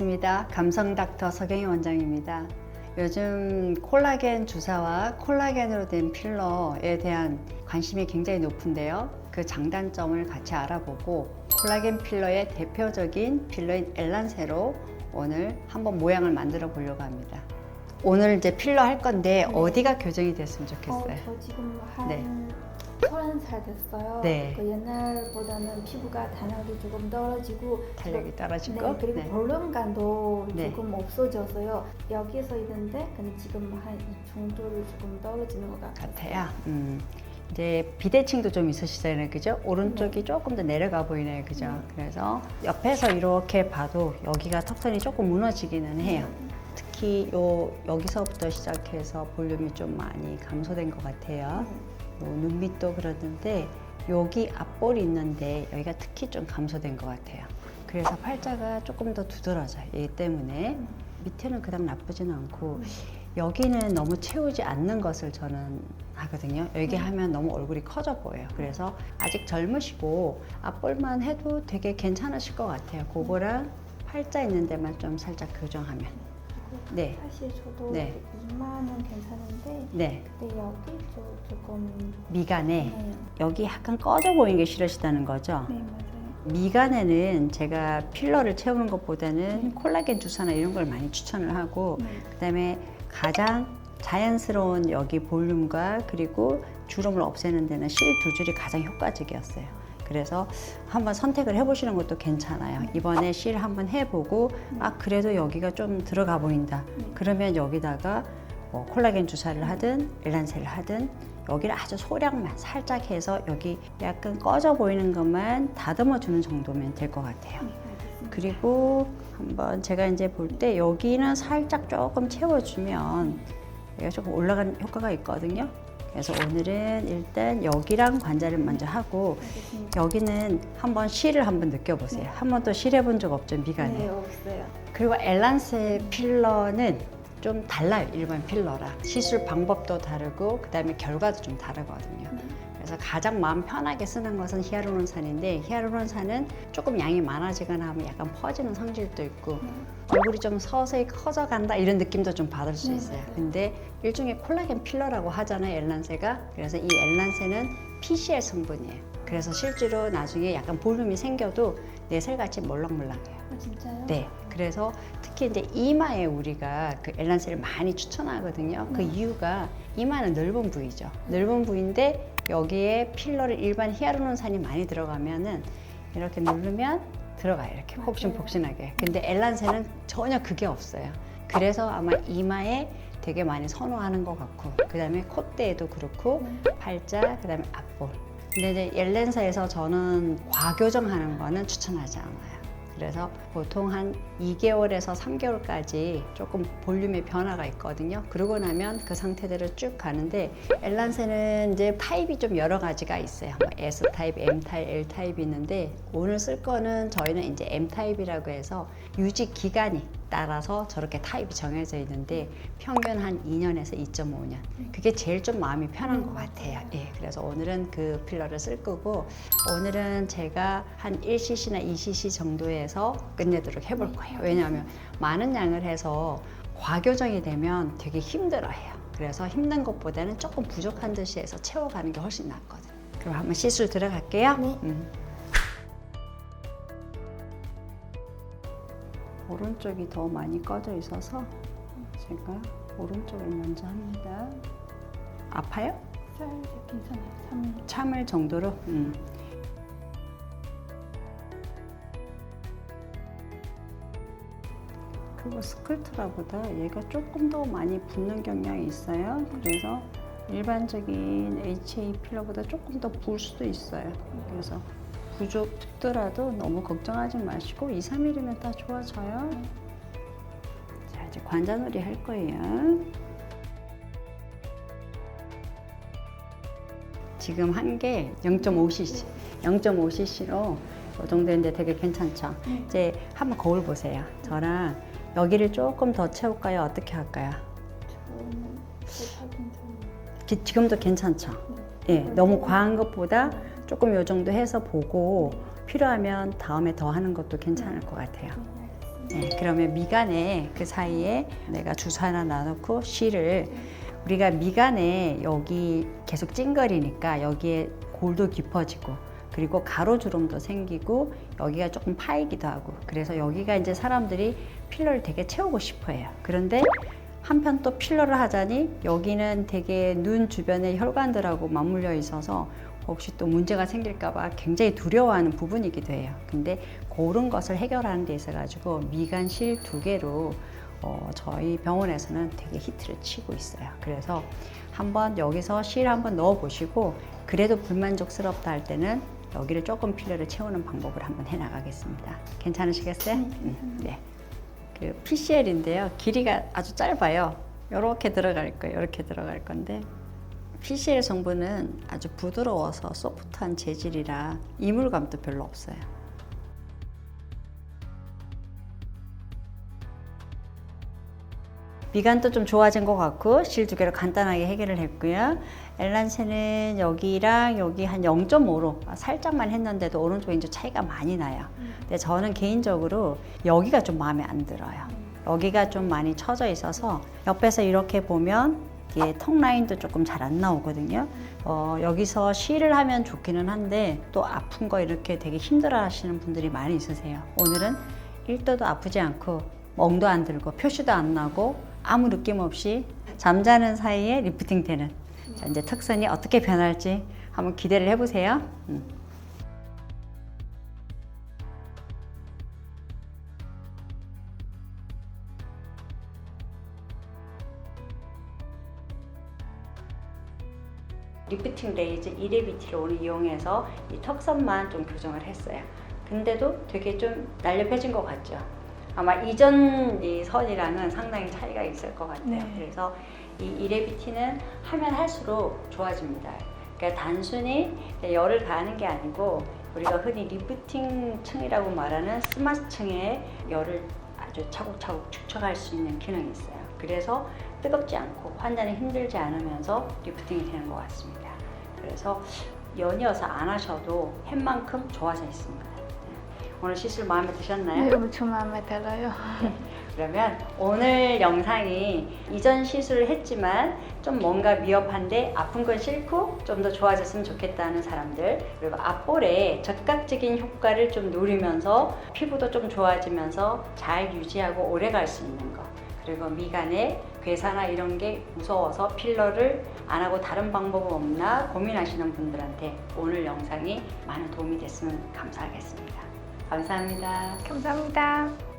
반갑습니다. 감성 닥터 서경희 원장입니다. 요즘 콜라겐 주사와 콜라겐으로 된 필러에 대한 관심이 굉장히 높은데요. 그 장단점을 같이 알아보고 콜라겐 필러의 대표적인 필러인 엘란세로 오늘 한번 모양을 만들어 보려고 합니다. 오늘 이제 필러 할 건데 어디가 교정이 됐으면 좋겠어요? 저 지금 한 네. 30살 됐어요. 네. 그 옛날보다는 피부가 탄력이 조금 떨어지고 탄력이 떨어지고 네, 그리고 네. 볼륨감도 네. 조금 없어져서요. 여기서 있는데 근데 지금 한 이 정도로 조금 떨어지는 것 같아요. 이제 비대칭도 좀 있으시잖아요, 그죠? 오른쪽이 조금 더 내려가 보이네요, 그죠? 그래서 옆에서 이렇게 봐도 여기가 턱선이 조금 무너지기는 해요. 특히 여기서부터 시작해서 볼륨이 좀 많이 감소된 것 같아요. 요 눈밑도 그러는데 여기 앞볼이 있는데 여기가 특히 좀 감소된 것 같아요. 그래서 팔자가 조금 더 두드러져요. 이 때문에 밑에는 그닥 나쁘지는 않고 여기는 너무 채우지 않는 것을 저는 하거든요. 여기 하면 너무 얼굴이 커져 보여요. 그래서 아직 젊으시고 앞볼만 해도 되게 괜찮으실 것 같아요. 그거랑 팔자 있는 데만 좀 살짝 교정하면. 네. 사실 저도 네. 이마는 괜찮은데 네. 근데 여기 조금 미간에 네. 여기 약간 꺼져 보이는 게 싫으시다는 거죠? 네 맞아요. 미간에는 제가 필러를 채우는 것보다는 콜라겐 주사나 이런 걸 많이 추천을 하고 네. 그다음에 가장 자연스러운 여기 볼륨과 그리고 주름을 없애는 데는 실 두 줄이 가장 효과적이었어요. 그래서 한번 선택을 해보시는 것도 괜찮아요. 이번에 실 한번 해보고 아 그래도 여기가 좀 들어가 보인다. 그러면 여기다가 뭐 콜라겐 주사를 하든 엘란세를 하든 여기를 아주 소량만 살짝 해서 여기 약간 꺼져 보이는 것만 다듬어 주는 정도면 될 것 같아요. 그리고 한번 제가 이제 볼 때 여기는 살짝 조금 채워주면 얘가 조금 올라가는 효과가 있거든요. 그래서 오늘은 일단 여기랑 관자를 먼저 하고 여기는 한번 실을 한번 느껴보세요. 한 번도 실 해본 적 없죠, 미간에. 네 없어요. 그리고 엘란세 필러는 좀 달라요, 일반 필러랑. 시술 방법도 다르고 그다음에 결과도 좀 다르거든요. 그래서 가장 마음 편하게 쓰는 것은 히알루론산인데 히알루론산은 조금 양이 많아지거나 하면 약간 퍼지는 성질도 있고 얼굴이 좀 서서히 커져간다 이런 느낌도 좀 받을 수 있어요. 근데 일종의 콜라겐 필러라고 하잖아요, 엘란세가. 그래서 이 엘란세는 PCL 성분이에요. 그래서 실제로 나중에 약간 볼륨이 생겨도 내살같이 몰랑몰랑해요. 아 진짜요? 네. 그래서 특히 이제 이마에 우리가 그 엘란세를 많이 추천하거든요. 그 이유가 이마는 넓은 부위죠. 넓은 부위인데 여기에 필러를 일반 히알루론산이 많이 들어가면은 이렇게 누르면 들어가요. 이렇게 폭신폭신하게. 근데 엘란세는 전혀 그게 없어요. 그래서 아마 이마에 되게 많이 선호하는 것 같고 그다음에 콧대에도 그렇고 팔자 그다음에 앞볼. 근데 이제 엘란세에서 저는 과교정하는 거는 추천하지 않아요. 그래서 보통 한 2개월에서 3개월까지 조금 볼륨의 변화가 있거든요. 그러고 나면 그 상태대로 쭉 가는데 엘란세는 이제 타입이 좀 여러 가지가 있어요. 뭐 S 타입, M 타입, L 타입이 있는데 오늘 쓸 거는 저희는 이제 M 타입이라고 해서 유지 기간이 따라서 저렇게 타입이 정해져 있는데 평균 한 2년에서 2.5년. 그게 제일 좀 마음이 편한 것 같아요. 예, 그래서 오늘은 그 필러를 쓸 거고 오늘은 제가 한 1cc나 2cc 정도에서 끝내도록 해볼 거예요. 왜냐하면 많은 양을 해서 과교정이 되면 되게 힘들어해요. 그래서 힘든 것보다는 조금 부족한 듯이 해서 채워가는 게 훨씬 낫거든요. 그럼 한번 시술 들어갈게요. 네. 오른쪽이 더 많이 꺼져 있어서 제가 오른쪽을 먼저 합니다. 아파요? 살짝 괜찮아요. 참을 정도로? 그리고 스컬트라보다 얘가 조금 더 많이 붓는 경향이 있어요. 그래서 일반적인 HA 필러보다 조금 더 부을 수도 있어요. 그래서 부족더라도 너무 걱정하지 마시고 2, 3일이면 다 좋아져요. 자, 이제 관자놀이 할 거예요. 지금 한 게 0.5cc, 0.5cc로 이 정도인데 되게 괜찮죠? 이제 한번 거울 보세요. 저랑 여기를 조금 더 채울까요? 어떻게 할까요? 지금도 괜찮죠? 예, 너무 과한 것보다 조금 요 정도 해서 보고 필요하면 다음에 더 하는 것도 괜찮을 것 같아요. 네, 그러면 미간에 그 사이에 내가 주사 하나 놔놓고 실을 우리가 미간에 여기 계속 찡거리니까 여기에 골도 깊어지고 그리고 가로주름도 생기고 여기가 조금 파이기도 하고 그래서 여기가 이제 사람들이 필러를 되게 채우고 싶어 해요. 그런데 한편 또 필러를 하자니 여기는 되게 눈 주변에 혈관들하고 맞물려 있어서 혹시 또 문제가 생길까봐 굉장히 두려워하는 부분이기도 해요. 근데 그런 것을 해결하는 데 있어 가지고 미간실 2개로 저희 병원에서는 되게 히트를 치고 있어요. 그래서 한번 여기서 실 한번 넣어 보시고 그래도 불만족스럽다 할 때는 여기를 조금 필러를 채우는 방법을 한번 해 나가겠습니다. 괜찮으시겠어요? 네. 그 PCL인데요. 길이가 아주 짧아요. 이렇게 들어갈 거예요. 이렇게 들어갈 건데 PCL 성분은 아주 부드러워서 소프트한 재질이라 이물감도 별로 없어요. 미간도 좀 좋아진 것 같고 실 2개로 간단하게 해결을 했고요. 엘란세는 여기랑 여기 한 0.5로 살짝만 했는데도 오른쪽 왼쪽 차이가 많이 나요. 근데 저는 개인적으로 여기가 좀 마음에 안 들어요. 여기가 좀 많이 처져 있어서 옆에서 이렇게 보면 이게 턱 라인도 조금 잘 안 나오거든요. 여기서 실을 하면 좋기는 한데 또 아픈 거 이렇게 되게 힘들어 하시는 분들이 많이 있으세요. 오늘은 1도도 아프지 않고 멍도 안 들고 표시도 안 나고 아무 느낌 없이 잠자는 사이에 리프팅 되는 자, 이제 턱선이 어떻게 변할지 한번 기대를 해보세요. 리프팅 레이즈 이레비티를 오늘 이용해서 이 턱선만 좀 교정을 했어요. 근데도 되게 좀 날렵해진 것 같죠? 아마 이전 이 선이랑은 상당히 차이가 있을 것 같아요. 네. 그래서 이 이레비티는 하면 할수록 좋아집니다. 그러니까 단순히 열을 가하는 게 아니고 우리가 흔히 리프팅층이라고 말하는 스마스층에 열을 아주 차곡차곡 축적할 수 있는 기능이 있어요. 그래서 뜨겁지 않고 환자는 힘들지 않으면서 리프팅이 되는 것 같습니다. 그래서 연이어서 안 하셔도 햄만큼 좋아져 있습니다. 오늘 시술 마음에 드셨나요? 네, 엄청 마음에 들어요. 그러면 오늘 영상이 이전 시술을 했지만 좀 뭔가 미흡한데 아픈 건 싫고 좀 더 좋아졌으면 좋겠다는 사람들 그리고 앞볼에 즉각적인 효과를 좀 누리면서 피부도 좀 좋아지면서 잘 유지하고 오래 갈 수 있는 거 그리고 미간에 괴사나 이런 게 무서워서 필러를 안 하고 다른 방법은 없나 고민하시는 분들한테 오늘 영상이 많은 도움이 됐으면 감사하겠습니다. 감사합니다. 감사합니다.